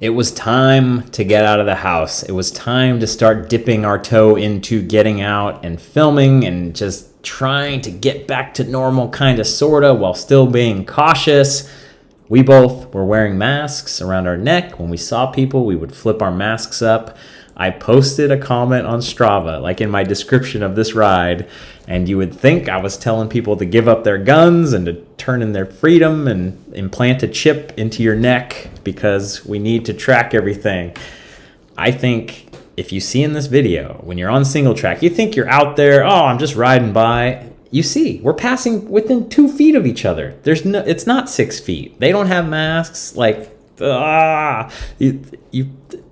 It was time to get out of the house. It was time to start dipping our toe into getting out and filming and just trying to get back to normal, kind of, sorta, while still being cautious. We both were wearing masks around our neck. When we saw people, we would flip our masks up. I posted a comment on Strava, like in my description of this ride, and you would think I was telling people to give up their guns and to turn in their freedom and implant a chip into your neck because we need to track everything. I think if you see in this video, when you're on single track, you think you're out there, oh, I'm just riding by. You see, we're passing within 2 feet of each other. It's not 6 feet. They don't have masks.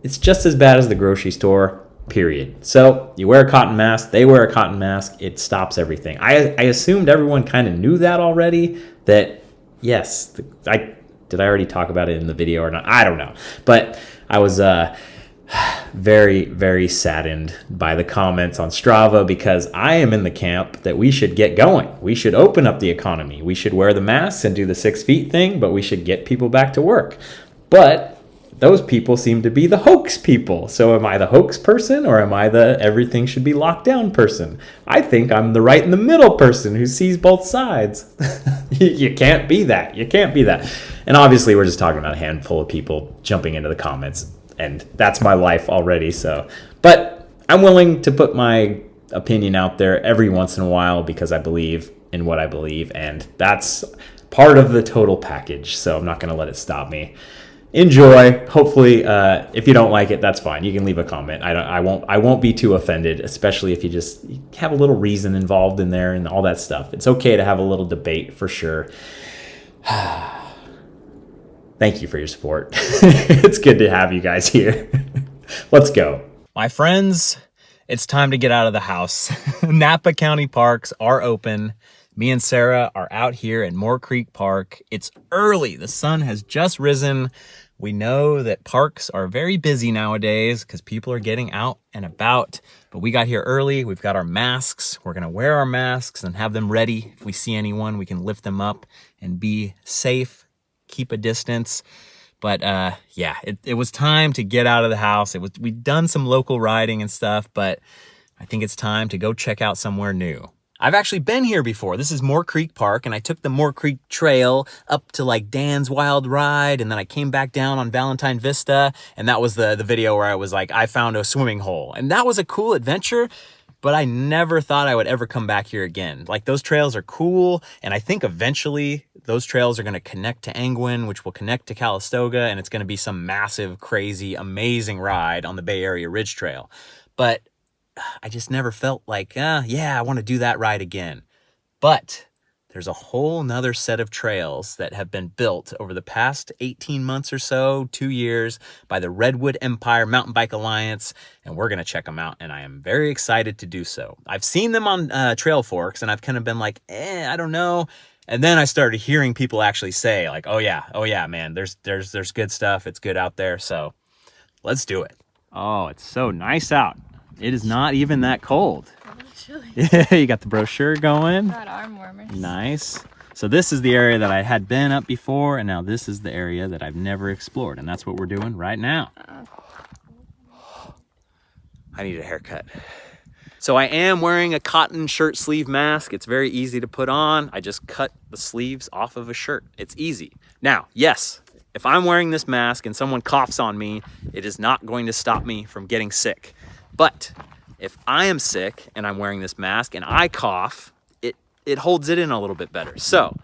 It's just as bad as the grocery store, period. So you wear a cotton mask, they wear a cotton mask, it stops everything. I assumed everyone kind of knew that already, that yes, did I already talk about it in the video or not? I don't know. But I was very, very saddened by the comments on Strava because I am in the camp that we should get going. We should open up the economy. We should wear the masks and do the 6 feet thing, but we should get people back to work. But those people seem to be the hoax people. So am I the hoax person or am I the everything should be locked down person? I think I'm the right in the middle person who sees both sides. You can't be that. You can't be that. And obviously we're just talking about a handful of people jumping into the comments, and that's my life already. So, but I'm willing to put my opinion out there every once in a while because I believe in what I believe, and that's part of the total package. So I'm not going to let it stop me. Enjoy. Hopefully, if you don't like it, that's fine. You can leave a comment. I won't be too offended, especially if you just have a little reason involved in there and all that stuff. It's okay to have a little debate for sure. Thank you for your support. It's good to have you guys here. Let's go. My friends, it's time to get out of the house. Napa County parks are open. Me and Sarah are out here at Moore Creek Park. It's early. The sun has just risen. We know that parks are very busy nowadays because people are getting out and about, but we got here early. We've got our masks. We're gonna wear our masks and have them ready. If we see anyone, we can lift them up and be safe, keep a distance. But yeah, it was time to get out of the house. We'd done some local riding and stuff, but I think it's time to go check out somewhere new. I've actually been here before. This is Moore Creek Park, and I took the Moore Creek Trail up to like Dan's Wild Ride, and then I came back down on Valentine Vista, and that was the video where I was like, I found a swimming hole. And that was a cool adventure, but I never thought I would ever come back here again. Like, those trails are cool, and I think eventually those trails are gonna connect to Angwin, which will connect to Calistoga, and it's gonna be some massive, crazy, amazing ride on the Bay Area Ridge Trail. But I just never felt like, yeah, I want to do that ride again. But there's a whole nother set of trails that have been built over the past 18 months or so, 2 years, by the Redwood Empire Mountain Bike Alliance, and we're going to check them out, and I am very excited to do so. I've seen them on Trail Forks, and I've kind of been like, I don't know. And then I started hearing people actually say, like, oh yeah, man, there's good stuff. It's good out there, so let's do it. Oh, it's so nice out. It is not even that cold. A little chilly. Yeah, you got the brochure going. Got arm warmers. Nice. So this is the area that I had been up before, and now this is the area that I've never explored, and that's what we're doing right now. I need a haircut. So I am wearing a cotton shirt sleeve mask. It's very easy to put on. I just cut the sleeves off of a shirt. It's easy. Now, yes, if I'm wearing this mask and someone coughs on me, it is not going to stop me from getting sick. But if I am sick and I'm wearing this mask and I cough, it holds it in a little bit better. So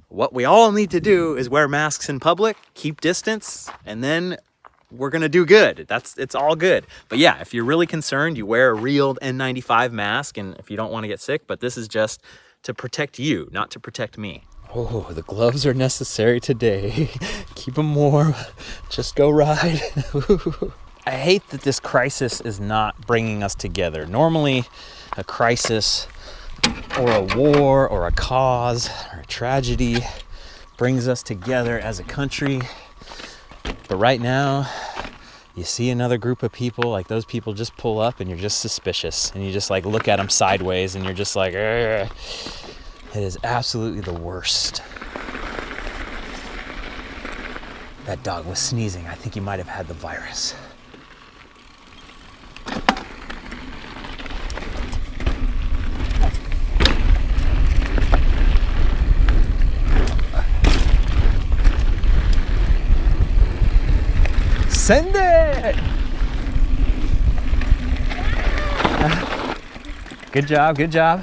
what we all need to do is wear masks in public, keep distance, and then we're gonna do good. It's all good. But yeah, if you're really concerned, you wear a real N95 mask, and if you don't want to get sick, but this is just to protect you, not to protect me. Oh, the gloves are necessary today. Keep them warm. Just go ride. I hate that this crisis is not bringing us together. Normally, a crisis or a war or a cause or a tragedy brings us together as a country. But right now, you see another group of people, like those people just pull up and you're just suspicious. And you just like look at them sideways and you're just like, ugh. It is absolutely the worst. That dog was sneezing. I think he might have had the virus. Send it! Good job, good job.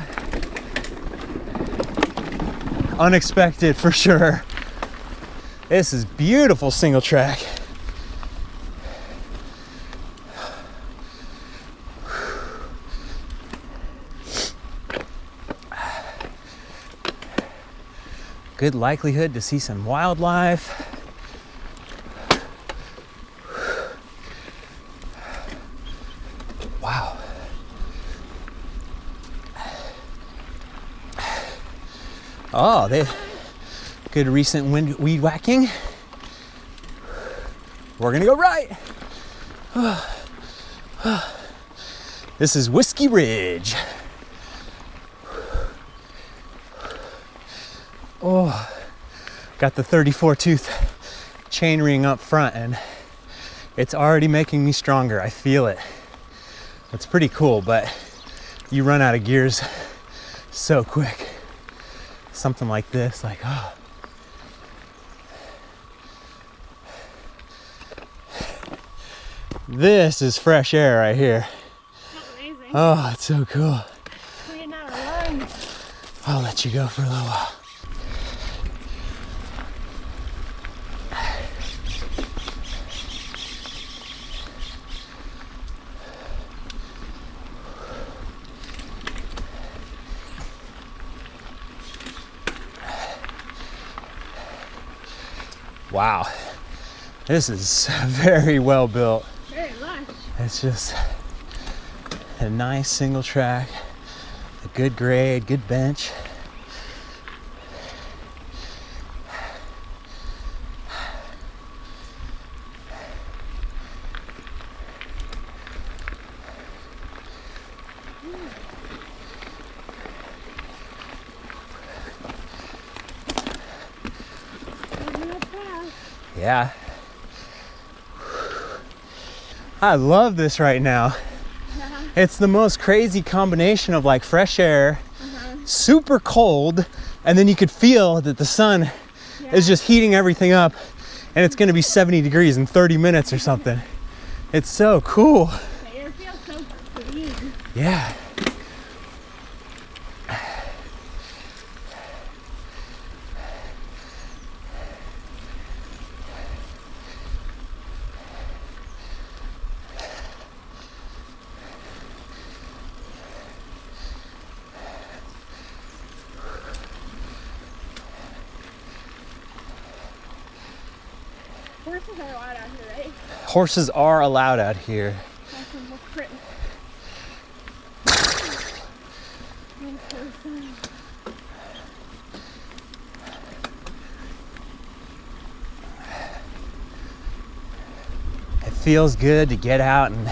Unexpected for sure. This is beautiful single track. Good likelihood to see some wildlife. Wow. Oh, they good recent weed whacking. We're gonna go right. This is Whiskey Ridge. Oh, got the 34 tooth chain ring up front and it's already making me stronger. I feel it. It's pretty cool, but you run out of gears so quick. Something like this, like, oh. This is fresh air right here. That's amazing. Oh, it's so cool. We're getting out of line. I'll let you go for a little while. Wow, this is very well built. Very lush. It's just a nice single track, a good grade, good bench. Yeah. I love this right now. Yeah. It's the most crazy combination of like fresh air, super cold, and then you could feel that the sun is just heating everything up and it's gonna be 70 degrees in 30 minutes or something. It's so cool. The air feels so clean. Yeah. Horses are allowed out here, right? Horses are allowed out here. That's some more pretty. It feels good to get out and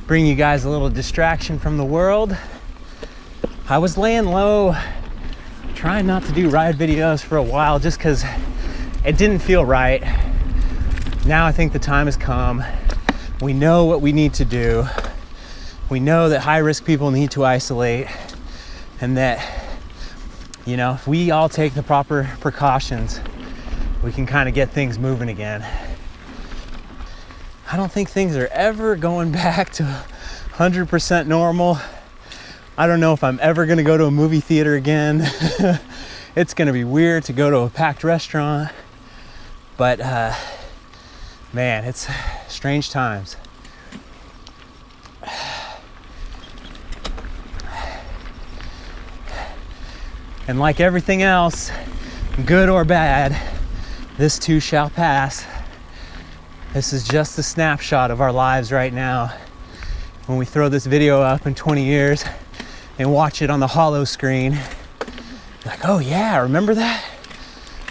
bring you guys a little distraction from the world. I was laying low, trying not to do ride videos for a while just because it didn't feel right. Now I think the time has come. We know what we need to do. We know that high-risk people need to isolate and that, you know, if we all take the proper precautions, we can kind of get things moving again. I don't think things are ever going back to 100% normal. I don't know if I'm ever gonna go to a movie theater again. It's gonna be weird to go to a packed restaurant, but man, it's strange times. And like everything else, good or bad, this too shall pass. This is just a snapshot of our lives right now. When we throw this video up in 20 years and watch it on the hollow screen, like, oh yeah, remember that?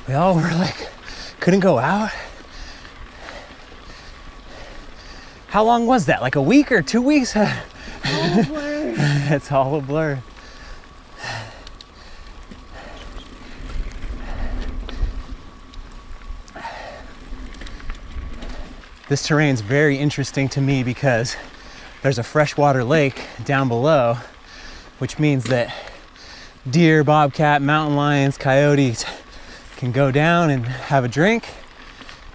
We all were like, couldn't go out. How long was that? Like a week or 2 weeks? All a blur. It's all a blur. This terrain's very interesting to me because there's a freshwater lake down below, which means that deer, bobcat, mountain lions, coyotes can go down and have a drink,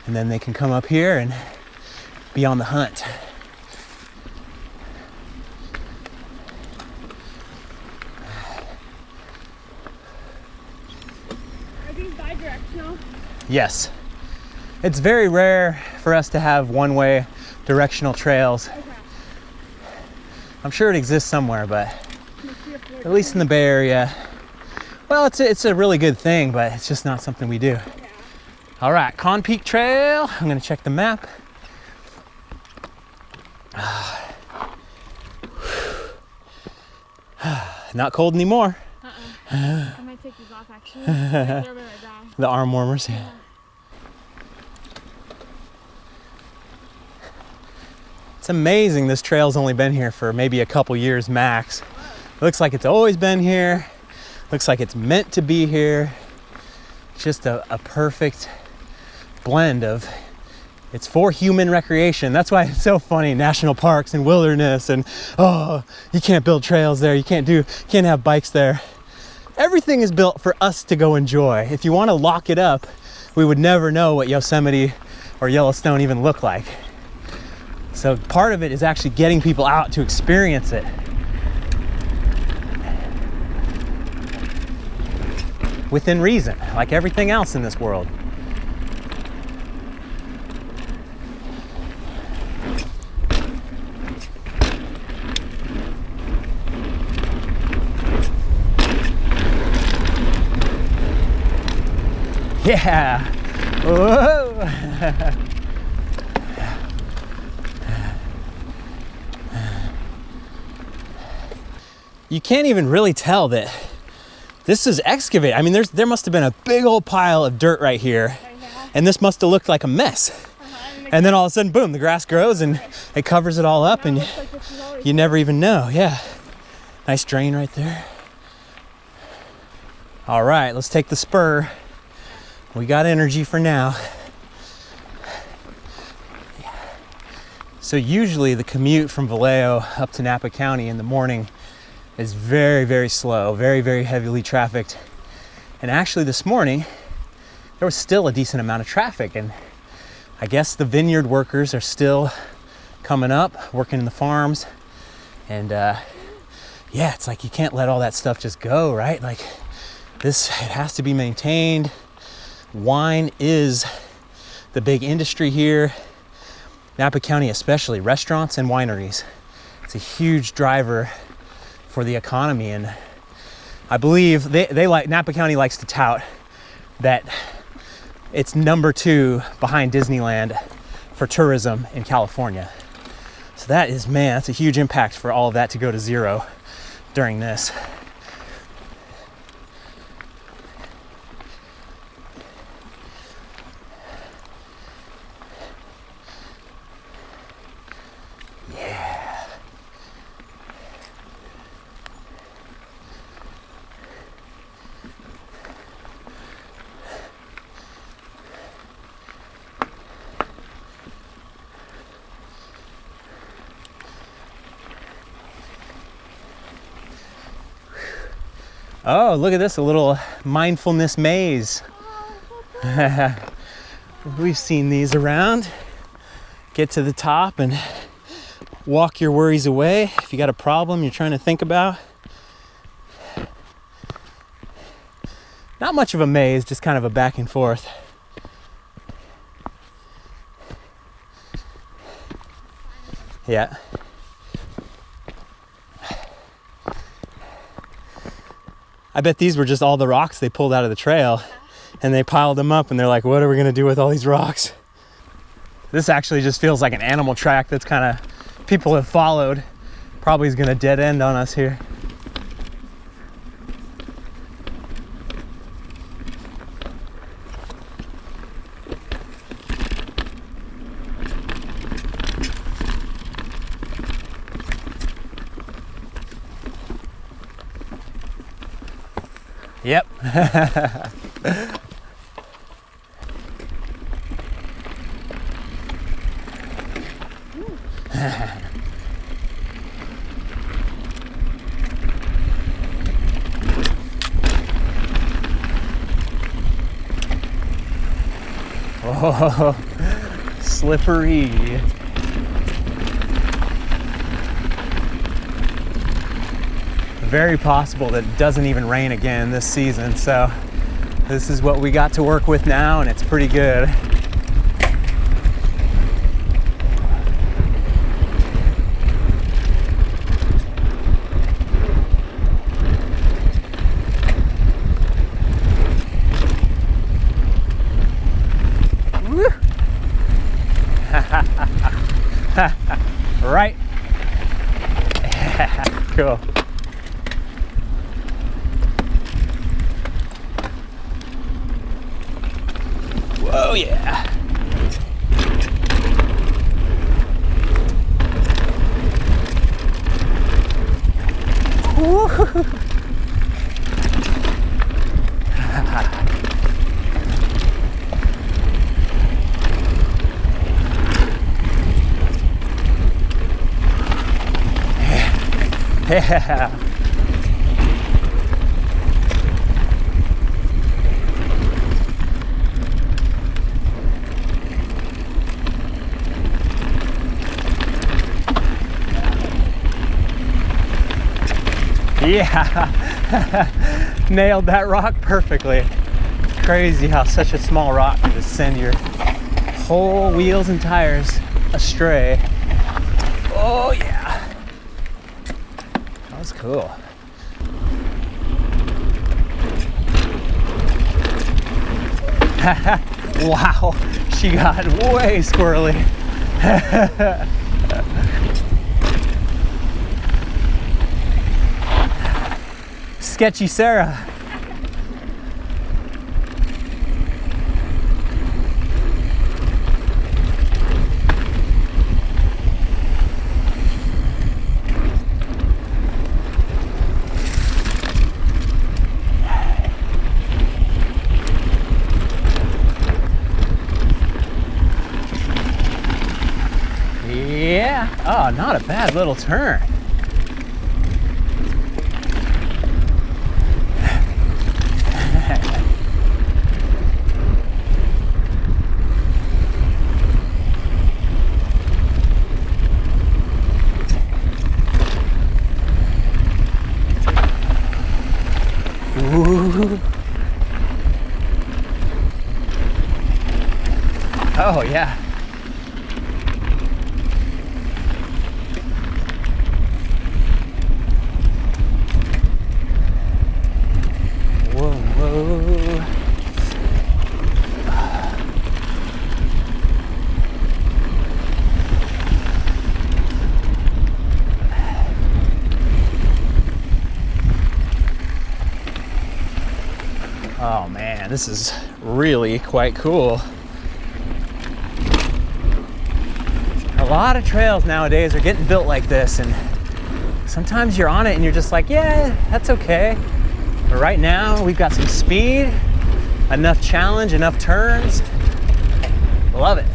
and then they can come up here and be on the hunt. Are these bi-directional? Yes. It's very rare for us to have one-way directional trails. Okay. I'm sure it exists somewhere, but at least in the Bay Area, well, it's a really good thing, but it's just not something we do. Yeah. All right, Con Peak Trail. I'm gonna check the map. Not cold anymore. I might take these off actually. They're really dry. The arm warmers. Yeah. It's amazing this trail's only been here for maybe a couple years max. Looks like it's always been here. Looks like it's meant to be here. Just a perfect blend of, it's for human recreation. That's why it's so funny, national parks and wilderness and, oh, you can't build trails there, you can't have bikes there. Everything is built for us to go enjoy. If you want to lock it up, we would never know what Yosemite or Yellowstone even look like. So part of it is actually getting people out to experience it. Within reason, like everything else in this world. Yeah. Whoa. You can't even really tell that this is excavated. I mean, there must have been a big old pile of dirt right here, and this must have looked like a mess. And then all of a sudden, boom, the grass grows and it covers it all up, and you never even know. Yeah. Nice drain right there. All right, let's take the spur. We got energy for now. So usually the commute from Vallejo up to Napa County in the morning is very, very slow, very, very heavily trafficked. And actually this morning, there was still a decent amount of traffic, and I guess the vineyard workers are still coming up, working in the farms. And yeah, it's like you can't let all that stuff just go, right? Like this, it has to be maintained. Wine is the big industry here. Napa County especially, restaurants and wineries. It's a huge driver for the economy, and I believe they like, Napa County likes to tout that it's number 2 behind Disneyland for tourism in California. So that is, man, that's a huge impact for all of that to go to zero during this. Oh, look at this, a little mindfulness maze. We've seen these around. Get to the top and walk your worries away. If you got a problem you're trying to think about. Not much of a maze, just kind of a back and forth. Yeah. I bet these were just all the rocks they pulled out of the trail, and they piled them up, and they're like, what are we gonna do with all these rocks? This actually just feels like an animal track that's kind of, people have followed. Probably is gonna dead end on us here. Yep. Oh, slippery. Very possible that it doesn't even rain again this season, so this is what we got to work with now, and it's pretty good. Woo. Right. Cool. Oh yeah. Woo. Yeah. Yeah, nailed that rock perfectly. Crazy how such a small rock can just send your whole wheels and tires astray. Oh yeah, that was cool. Wow, she got way squirrely. Sketchy Sarah. Yeah, oh, not a bad little turn. Ooh. Oh yeah. Whoa, whoa. Oh man, this is really quite cool. A lot of trails nowadays are getting built like this, and sometimes you're on it and you're just like, yeah, that's okay. But right now we've got some speed, enough challenge, enough turns. Love it.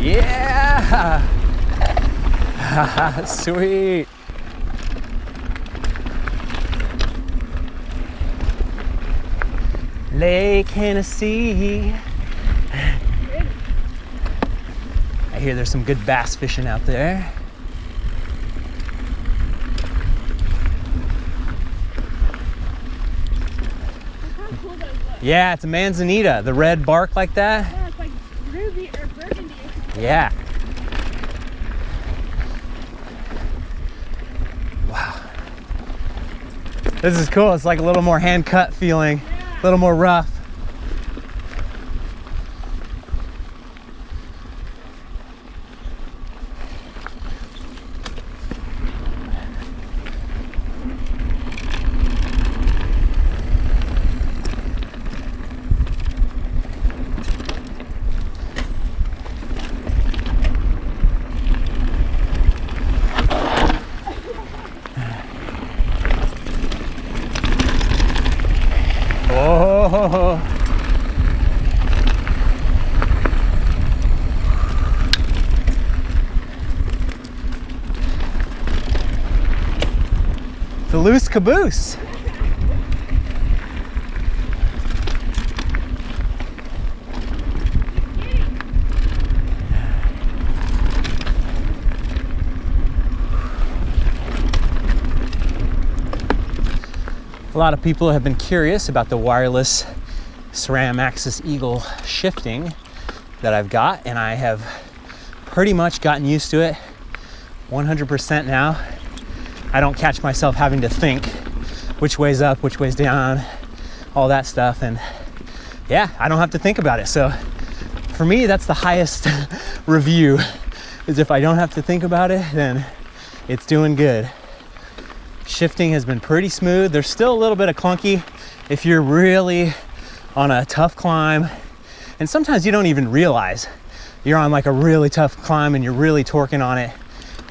Yeah! Sweet. Lake Hennessy. I hear there's some good bass fishing out there. How cool those look. Yeah, it's a manzanita, the red bark like that. Yeah, it's like ruby or burgundy. Yeah. Wow. This is cool. It's like a little more hand cut feeling, a little more rough. Whoa. The loose caboose. A lot of people have been curious about the wireless SRAM Axis Eagle shifting that I've got, and I have pretty much gotten used to it 100% now. I don't catch myself having to think which way's up, which way's down, all that stuff. And yeah, I don't have to think about it. So for me, that's the highest review, is if I don't have to think about it, then it's doing good. Shifting has been pretty smooth. There's still a little bit of clunky if you're really on a tough climb. And sometimes you don't even realize you're on like a really tough climb and you're really torquing on it,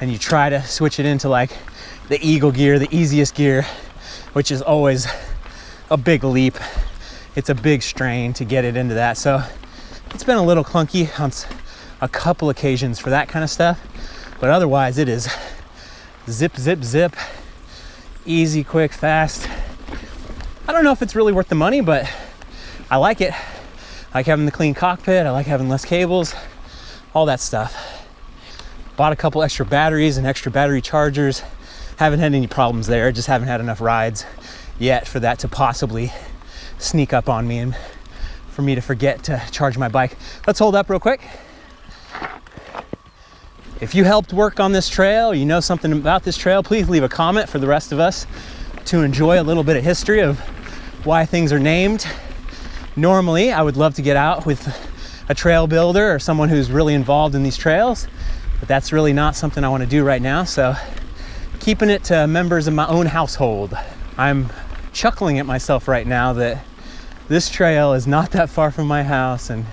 and you try to switch it into like the Eagle gear, the easiest gear, which is always a big leap. It's a big strain to get it into that. So it's been a little clunky on a couple occasions for that kind of stuff, but otherwise it is zip, zip, zip, easy, quick, fast. I don't know if it's really worth the money, but I like it. I like having the clean cockpit. I like having less cables, all that stuff. Bought a couple extra batteries and extra battery chargers. Haven't had any problems there. Just haven't had enough rides yet for that to possibly sneak up on me and for me to forget to charge my bike. Let's hold up real quick. If you helped work on this trail, you know something about this trail, please leave a comment for the rest of us to enjoy a little bit of history of why things are named. Normally, I would love to get out with a trail builder or someone who's really involved in these trails, but that's really not something I want to do right now. So keeping it to members of my own household. I'm chuckling at myself right now that this trail is not that far from my house, and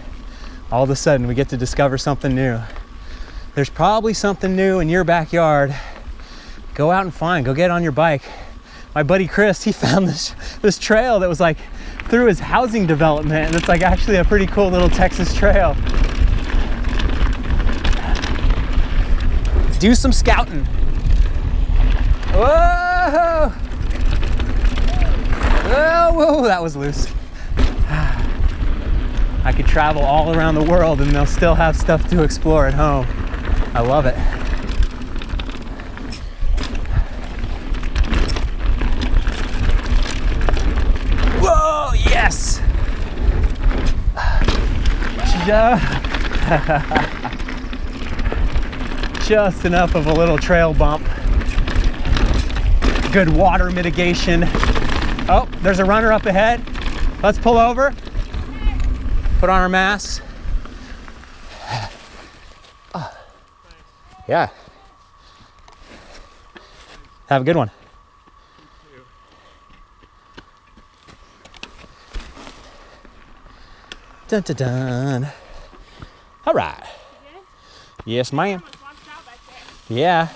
all of a sudden we get to discover something new. There's probably something new in your backyard. Go out and find, go get on your bike. My buddy Chris, he found this trail that was like through his housing development, and it's like actually a pretty cool little Texas trail. Do some scouting. Whoa! Oh, whoa, that was loose. I could travel all around the world and they'll still have stuff to explore at home. I love it. Whoa, yes! Just enough of a little trail bump. Good water mitigation. Oh, there's a runner up ahead. Let's pull over. Put on our masks. Oh. Yeah. Have a good one. Dun dun dun. All right. Yes, ma'am. Yeah.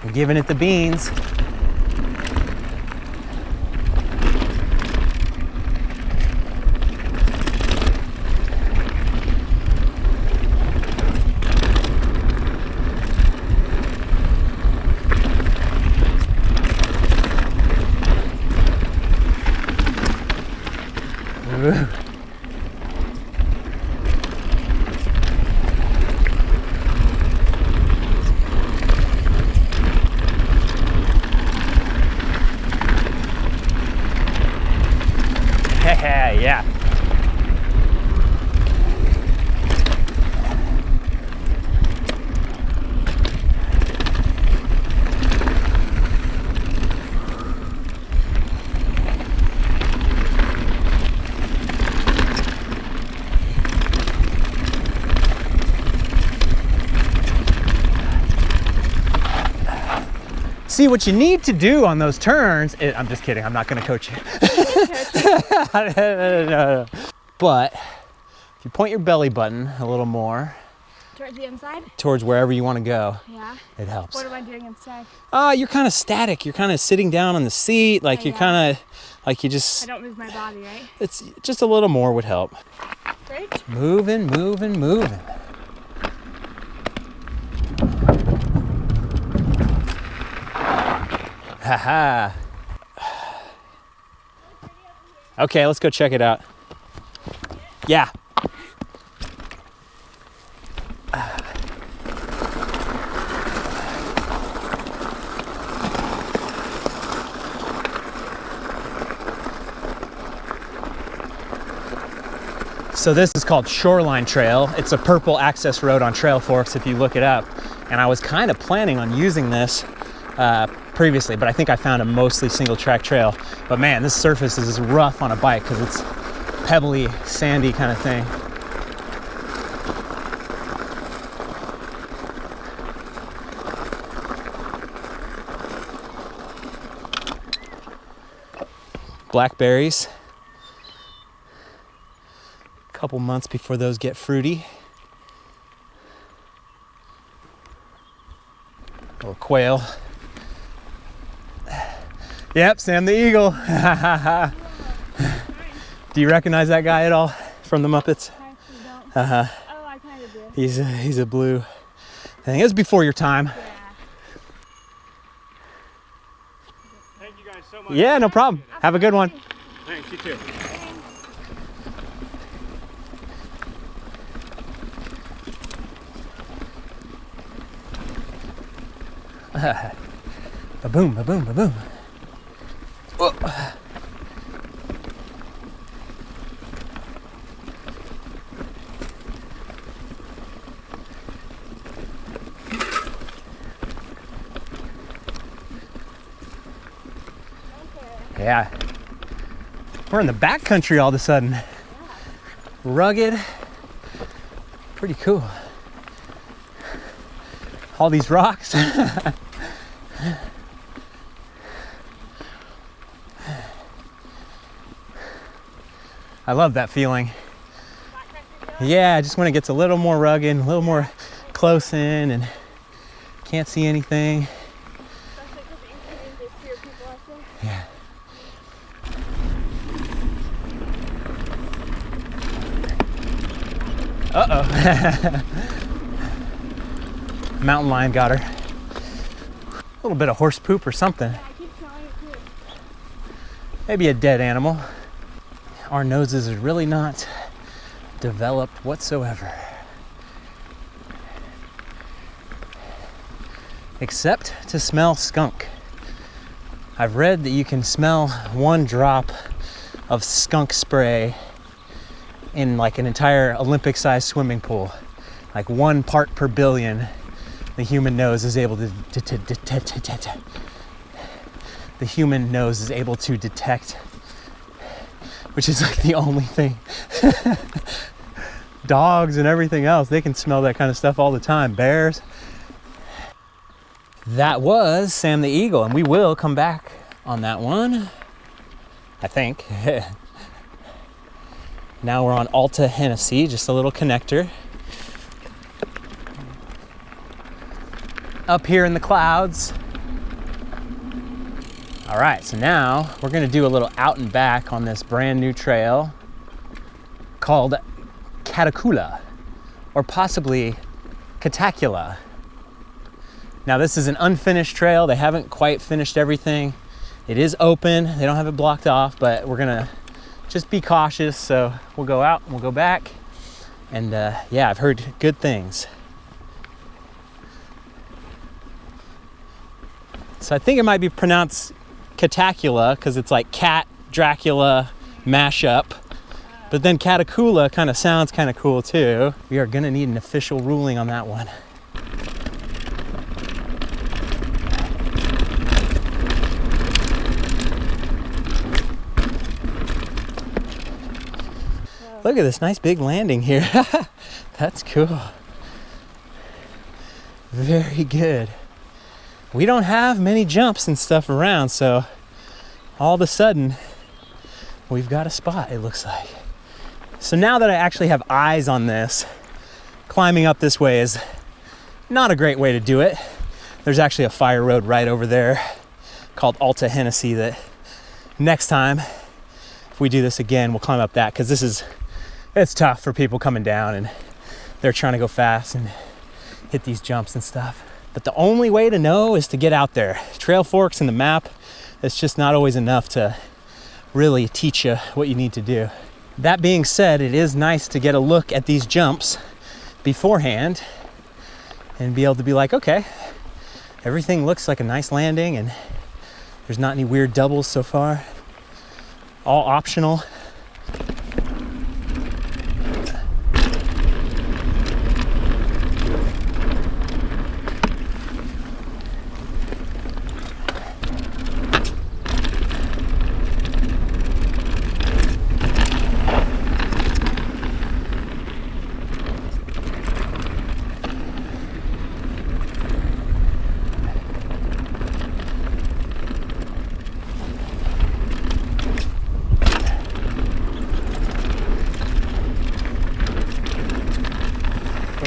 I'm giving it the beans. Yeah. See, what you need to do on those turns, I'm just kidding, I'm not going to coach you. No. But if you point your belly button a little more towards the inside? Towards wherever you want to go. Yeah. It helps. What am I doing instead? You're kind of static. You're kind of sitting down on the seat. Like you're kind of Like you I just, don't move my body, right? it's just a little more would help. Right? Moving, moving, moving. Haha. Okay, let's go check it out. Yeah. So this is called Shoreline Trail. It's a purple access road on Trail Forks if you look it up. And I was kind of planning on using this previously, but I think I found a mostly single track trail. But man, this surface is rough on a bike because it's pebbly, sandy kind of thing. Blackberries. Couple months before those get fruity. Little quail. Yep, Sam the Eagle. Do you recognize that guy at all from the Muppets? I actually don't. Uh-huh. Oh, I kind of do. He's a blue thing. It was before your time. Yeah. Thank you guys so much. Yeah, no problem. Have a good one. Thanks, you too. Ba-boom, ba-boom, ba-boom. Oh. Yeah. We're in the backcountry all of a sudden. Yeah. Rugged. Pretty cool. All these rocks. I love that feeling. Yeah, just when it gets a little more rugged, a little more close in and can't see anything. Especially because the inconvenience for your people, I think. Yeah. Uh-oh. Mountain lion got her. A little bit of horse poop or something. Yeah, I keep smelling it too. Maybe a dead animal. Our noses are really not developed whatsoever. Except to smell skunk. I've read that you can smell 1 drop of skunk spray in like an entire Olympic-sized swimming pool. Like 1 part per billion, the human nose is able to detect, which is like the only thing. Dogs and everything else, they can smell that kind of stuff all the time. Bears. That was Sam the Eagle, and we will come back on that one, I think. Now we're on Alta Hennessy, just a little connector. Up here in the clouds. All right, so now we're gonna do a little out and back on this brand new trail called Catacula, or possibly Catacula. Now this is an unfinished trail. They haven't quite finished everything. It is open, they don't have it blocked off, but we're gonna just be cautious. So we'll go out and we'll go back. And yeah, I've heard good things. So I think it might be pronounced Catacula because it's like cat, Dracula mashup. But then Catacula kind of sounds kind of cool too. We are gonna need an official ruling on that one. Look at this nice big landing here. That's cool. Very good. We don't have many jumps and stuff around, so all of a sudden we've got a spot, it looks like. So now that I actually have eyes on this, climbing up this way is not a great way to do it. There's actually a fire road right over there called Alta Hennessy that next time if we do this again, we'll climb up that, because it's tough for people coming down and they're trying to go fast and hit these jumps and stuff. But the only way to know is to get out there. Trail forks and the map, it's just not always enough to really teach you what you need to do. That being said, it is nice to get a look at these jumps beforehand and be able to be like, okay, everything looks like a nice landing and there's not any weird doubles so far. All optional.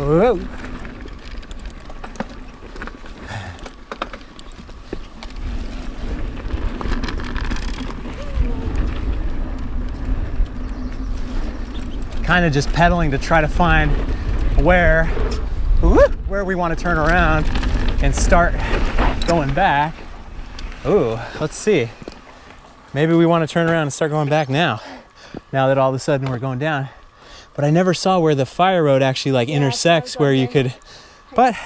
Whoa. Kind of just pedaling to try to find where we want to turn around and start going back. Ooh, let's see. Maybe we want to turn around and start going back now that all of a sudden we're going down. But I never saw where the fire road actually like intersects where you could, but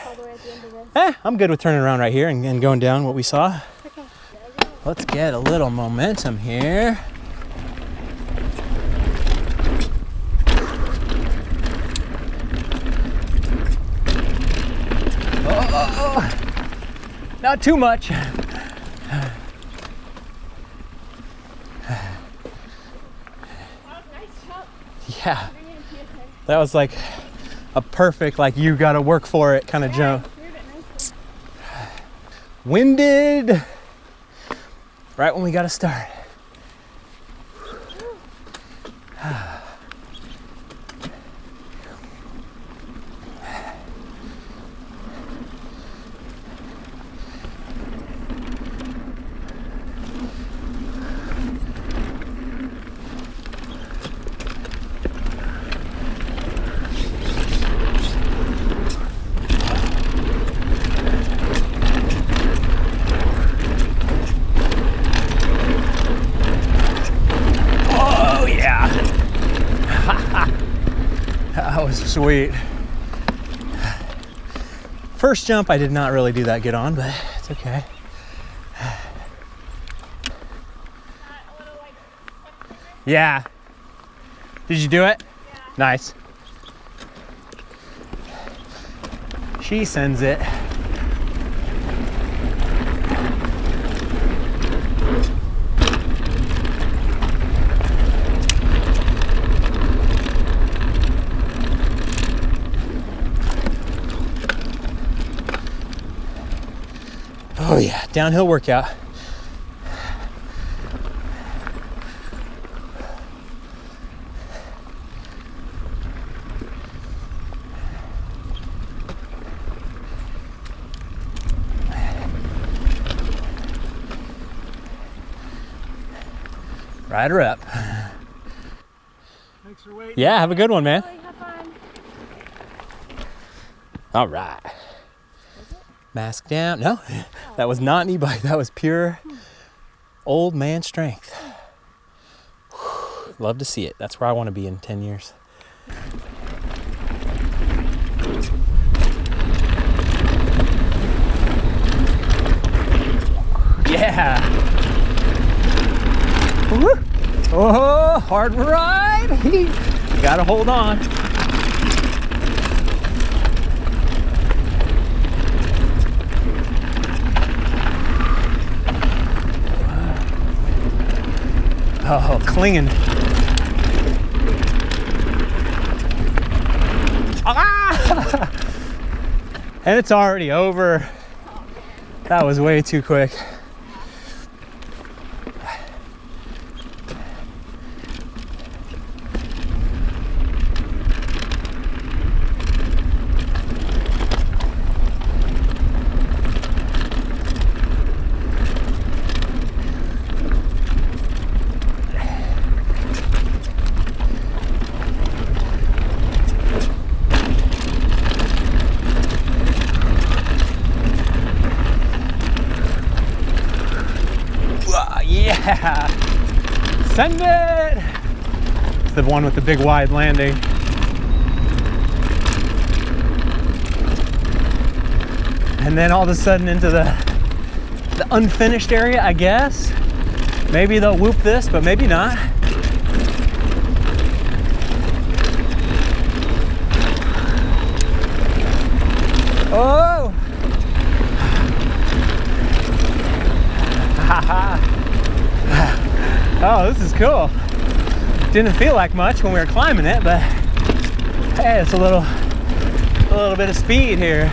I'm good with turning around right here and going down what we saw. Let's get a little momentum here. Oh, not too much. Yeah. That was like a perfect, like you gotta work for it kind of jump. Winded right when we gotta start. That was sweet. First jump I did not really do that good on, but it's okay. Yeah. Did you do it? Yeah. Nice. She sends it. Oh yeah, downhill workout. Ride her up. Thanks for waiting. Yeah, have a good one, man. Really have fun. All right. Mask down. No, that was not an e-bike. That was pure old man strength. Love to see it. That's where I want to be in 10 years. Yeah. Woo. Oh, hard ride. Gotta hold on. Oh, clinging. Ah! And it's already over. That was way too quick. Yeah! Send it! It's the one with the big wide landing. And then all of a sudden into the unfinished area, I guess. Maybe they'll whoop this, but maybe not. Oh! Oh, this is cool. Didn't feel like much when we were climbing it, but hey, it's a little bit of speed here.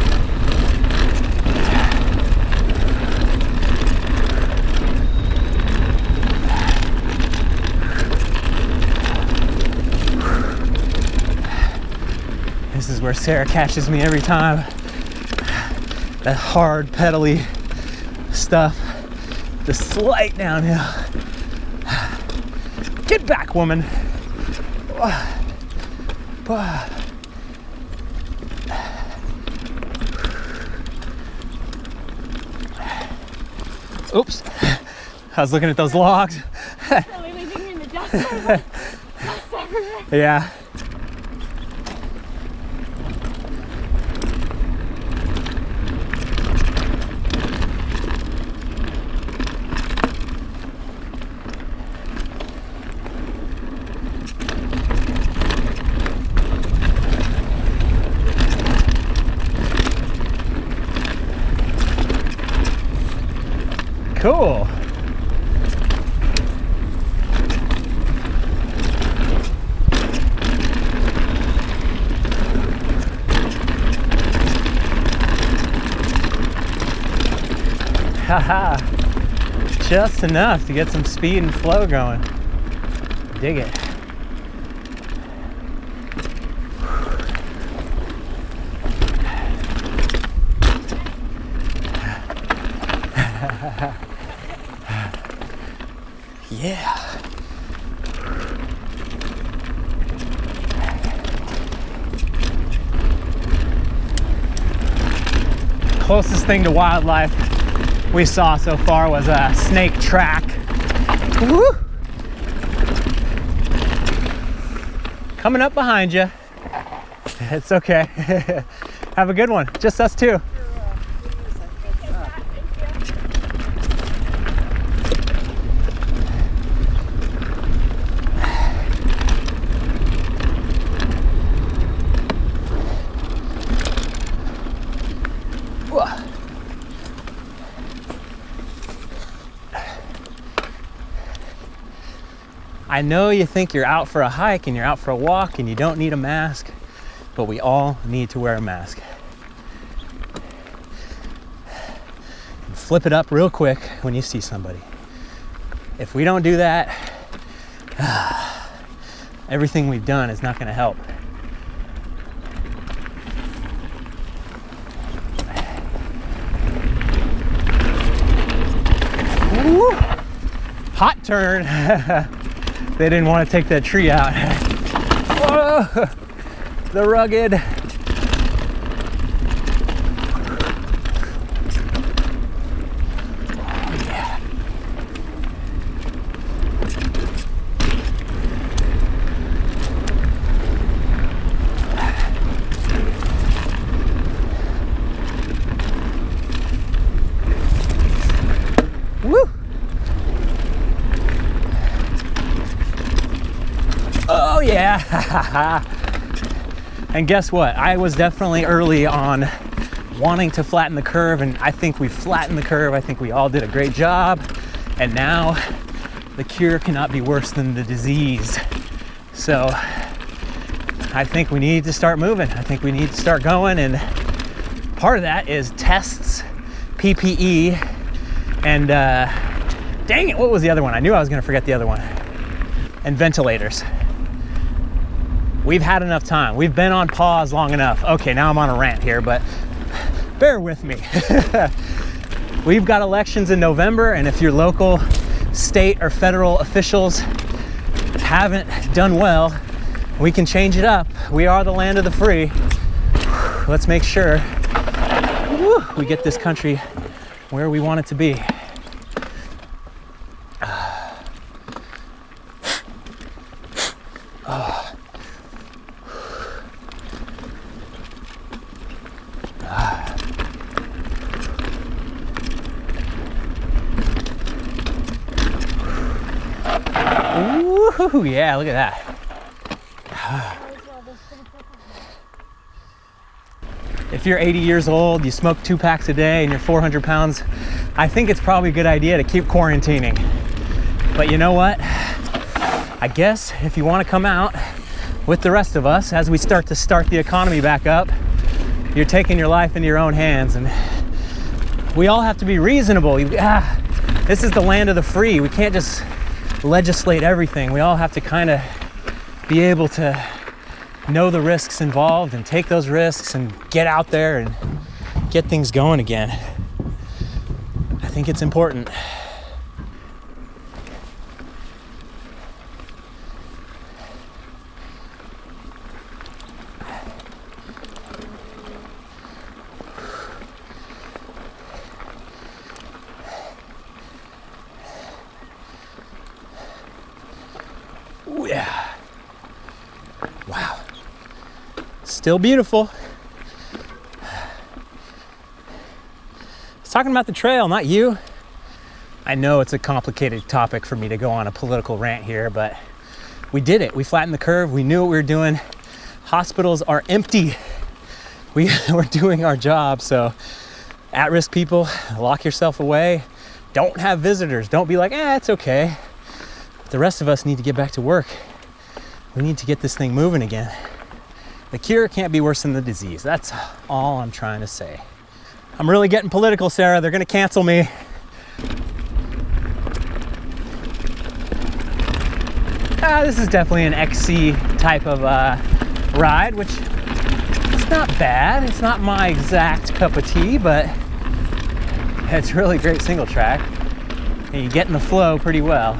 This is where Sarah catches me every time. That hard pedally stuff, the slight downhill. Get back, woman. Oops, I was looking at those logs. Really leaving me in the dust. Dust everywhere. Yeah. Cool. Haha. Just enough to get some speed and flow going. Dig it. Yeah. Closest thing to wildlife we saw so far was a snake track. Woo! Coming up behind you. It's okay. Have a good one. Just us two. I know you think you're out for a hike and you're out for a walk and you don't need a mask, but we all need to wear a mask. And flip it up real quick when you see somebody. If we don't do that, everything we've done is not going to help. Woo! Hot turn. They didn't want to take that tree out. Whoa, the rugged. Oh, yeah. Woo! Oh yeah. And guess what? I was definitely early on wanting to flatten the curve, and I think we flattened the curve. I think we all did a great job. And now the cure cannot be worse than the disease. So I think we need to start moving. I think we need to start going. And part of that is tests, PPE, and dang it, what was the other one? I knew I was gonna forget the other one. And ventilators. We've had enough time. We've been on pause long enough. Okay, now I'm on a rant here, but bear with me. We've got elections in November, and if your local, state, or federal officials haven't done well, we can change it up. We are the land of the free. Let's make sure we get this country where we want it to be. Whew, yeah, look at that. If you're 80 years old, you smoke 2 packs a day, and you're 400 pounds, I think it's probably a good idea to keep quarantining. But you know what? I guess if you want to come out with the rest of us as we start the economy back up, you're taking your life into your own hands, and we all have to be reasonable. This is the land of the free. We can't just legislate everything. We all have to kind of be able to know the risks involved and take those risks and get out there and get things going again. I think it's important. Ooh, yeah. Wow. Still beautiful. I was talking about the trail, not you. I know it's a complicated topic for me to go on a political rant here, but we did it. We flattened the curve. We knew what we were doing. Hospitals are empty. We were doing our job. So at-risk people, lock yourself away. Don't have visitors. Don't be like, it's okay. The rest of us need to get back to work. We need to get this thing moving again. The cure can't be worse than the disease. That's all I'm trying to say. I'm really getting political, Sarah. They're gonna cancel me. This is definitely an XC type of ride, which it's not bad. It's not my exact cup of tea, but it's really great single track. And you get in the flow pretty well.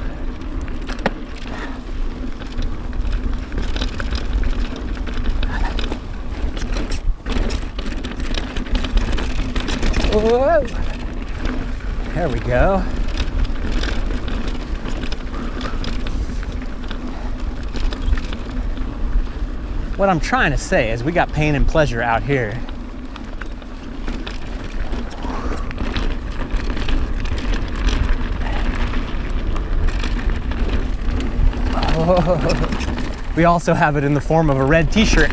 Whoa. There we go. What I'm trying to say is we got pain and pleasure out here. Oh. We also have it in the form of a red t-shirt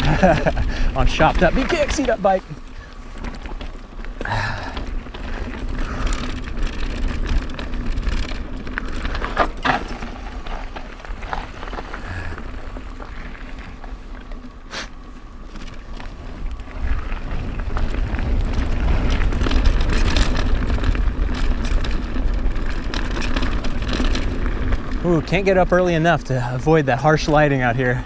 on shop.bkxc.bike. Ooh, can't get up early enough to avoid that harsh lighting out here.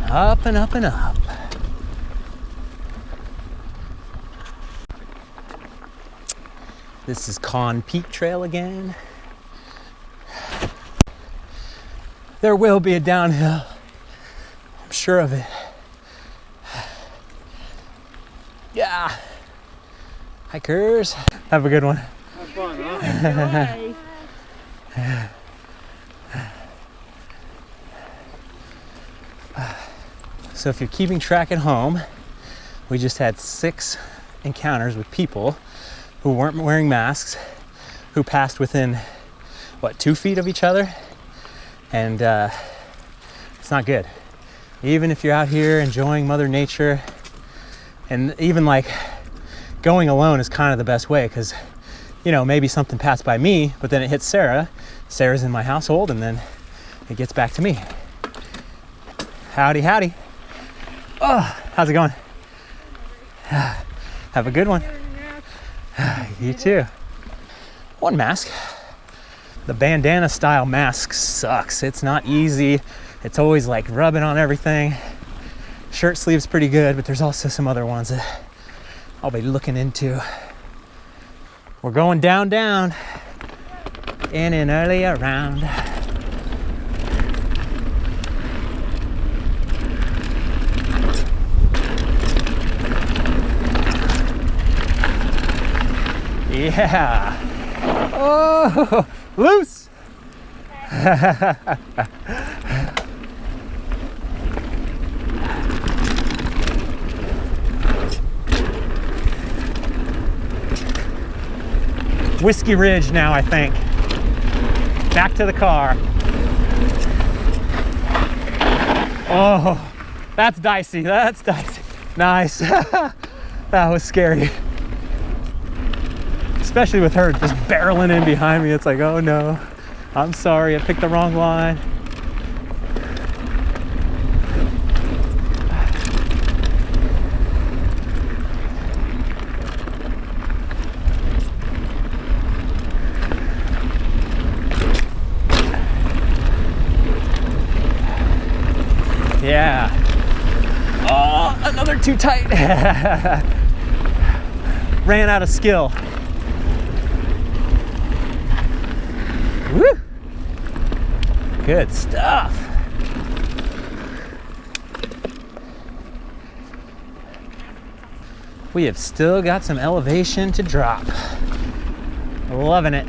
Up and up and up. This is Con Peak Trail again. There will be a downhill. I'm sure of it. Yeah. Hikers, have a good one. Have fun, huh? So if you're keeping track at home, We just had 6 encounters with people who weren't wearing masks, who passed within, what, 2 feet of each other? And it's not good. Even if you're out here enjoying Mother Nature, and even like going alone is kind of the best way, because, you know, maybe something passed by me, but then it hits Sarah. Sarah's in my household, and then it gets back to me. Howdy, howdy. Oh, how's it going? Have a good one. You too. One mask. The bandana style mask sucks. It's not easy. It's always like rubbing on everything. Shirt sleeve's pretty good, but there's also some other ones that I'll be looking into. We're going down, in and early around. Yeah. Oh, loose. Whiskey Ridge now, I think. Back to the car. Oh, that's dicey. That's dicey. Nice. That was scary. Especially with her just barreling in behind me. It's like, oh no, I'm sorry, I picked the wrong line. Yeah. Oh, another too tight. Ran out of skill. Woo! Good stuff. We have still got some elevation to drop. Loving it.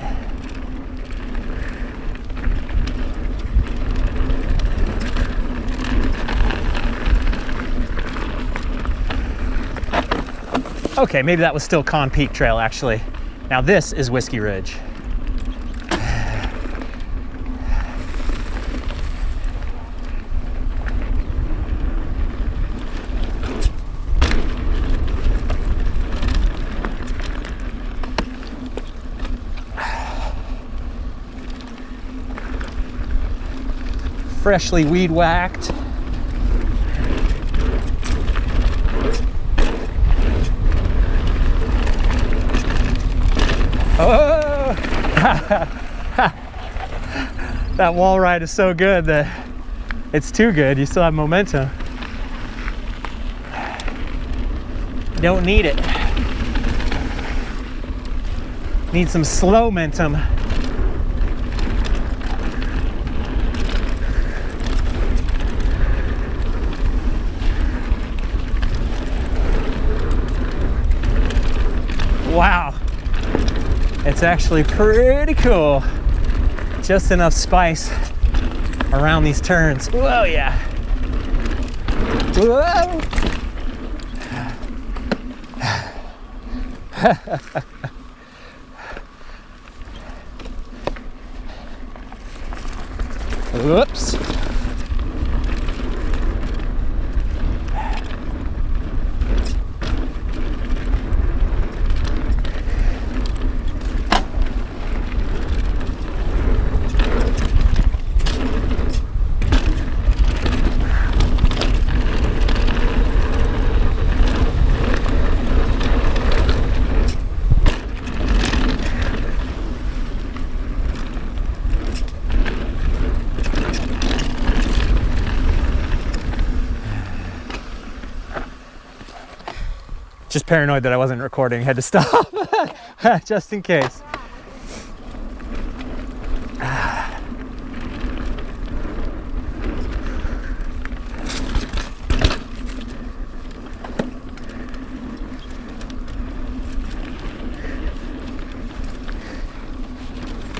Okay, maybe that was still Con Peak Trail, actually. Now this is Whiskey Ridge. Freshly weed whacked. Oh! That wall ride is so good that it's too good. You still have momentum. Don't need it. Need some slow momentum. Wow, it's actually pretty cool. Just enough spice around these turns. Whoa, yeah. Whoa. Whoops. Just paranoid that I wasn't recording, had to stop just in case.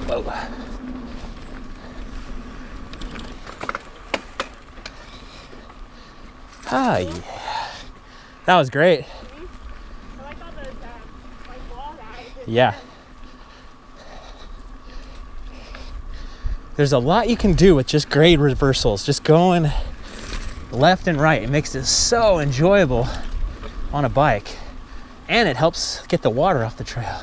Whoa. Ah, yeah. That was great. I like all those like wall rides. Yeah. There's a lot you can do with just grade reversals, just going left and right. It makes it so enjoyable on a bike, and it helps get the water off the trail.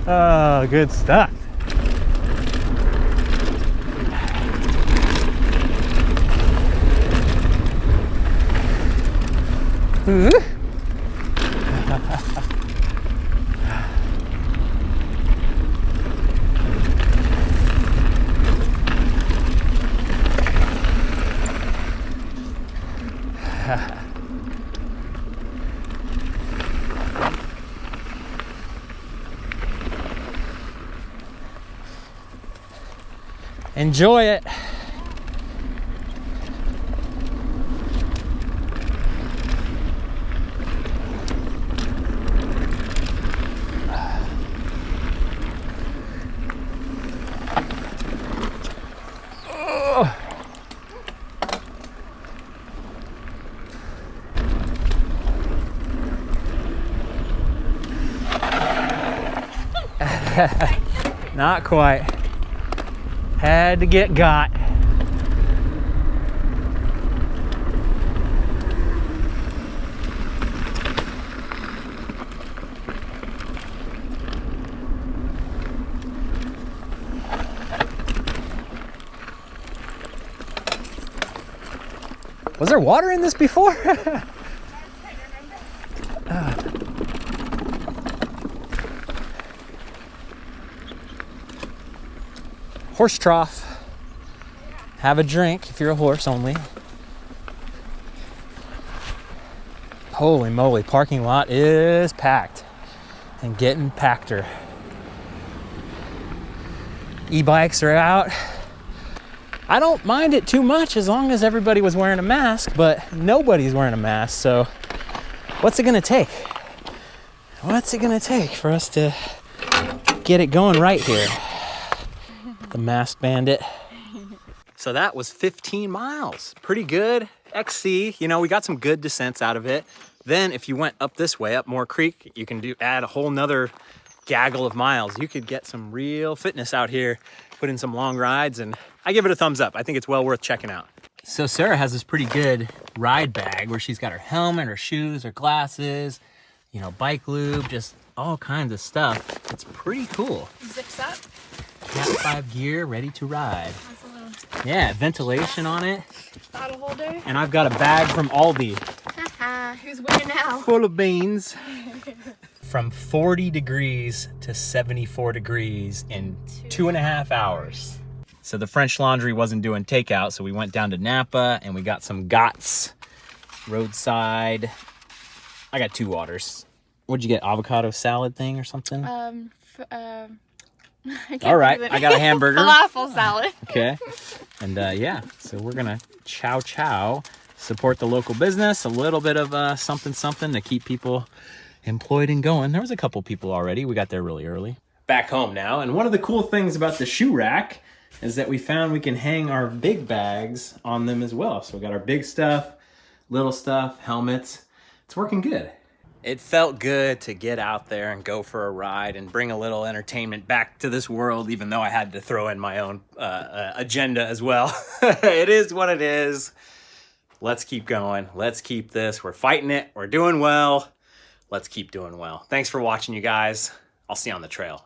Oh, good stuff. Enjoy it. Not quite. Had to get got. Was there water in this before? Horse trough. Have a drink if you're a horse only. Holy moly, parking lot is packed and getting packeder. E-bikes are out. I don't mind it too much as long as everybody was wearing a mask, but nobody's wearing a mask, so what's it gonna take? What's it gonna take for us to get it going right here? The mask bandit. So that was 15 miles, pretty good. XC, you know, we got some good descents out of it. Then if you went up this way, up Moore Creek, you can add a whole nother gaggle of miles. You could get some real fitness out here, put in some long rides, and I give it a thumbs up. I think it's well worth checking out. So Sarah has this pretty good ride bag where she's got her helmet, her shoes, her glasses, you know, bike lube, just all kinds of stuff. It's pretty cool. Zips up. Cat 5 gear, ready to ride. That's a little Yeah, ventilation on it. bottle holder. And I've got a bag from Aldi Who's winning now? full of beans. From 40 degrees to 74 degrees in 2.5 hours. So the French Laundry wasn't doing takeout, so we went down to Napa and we got some Gott's roadside. I got 2 waters. What'd you get? Avocado salad thing or something? All right, I got a hamburger. Falafel salad. Okay. And yeah, so we're gonna chow, support the local business, a little bit of something to keep people employed and going. There was a couple people already. We got there really early. Back home now, and one of the cool things about the shoe rack is that we found we can hang our big bags on them as well. So we got our big stuff, little stuff, helmets. It's working good. It felt good to get out there and go for a ride and bring a little entertainment back to this world, even though I had to throw in my own agenda as well. It is what it is. Let's keep going. Let's keep this. We're fighting it. We're doing well. Let's keep doing well. Thanks for watching, you guys. I'll see you on the trail.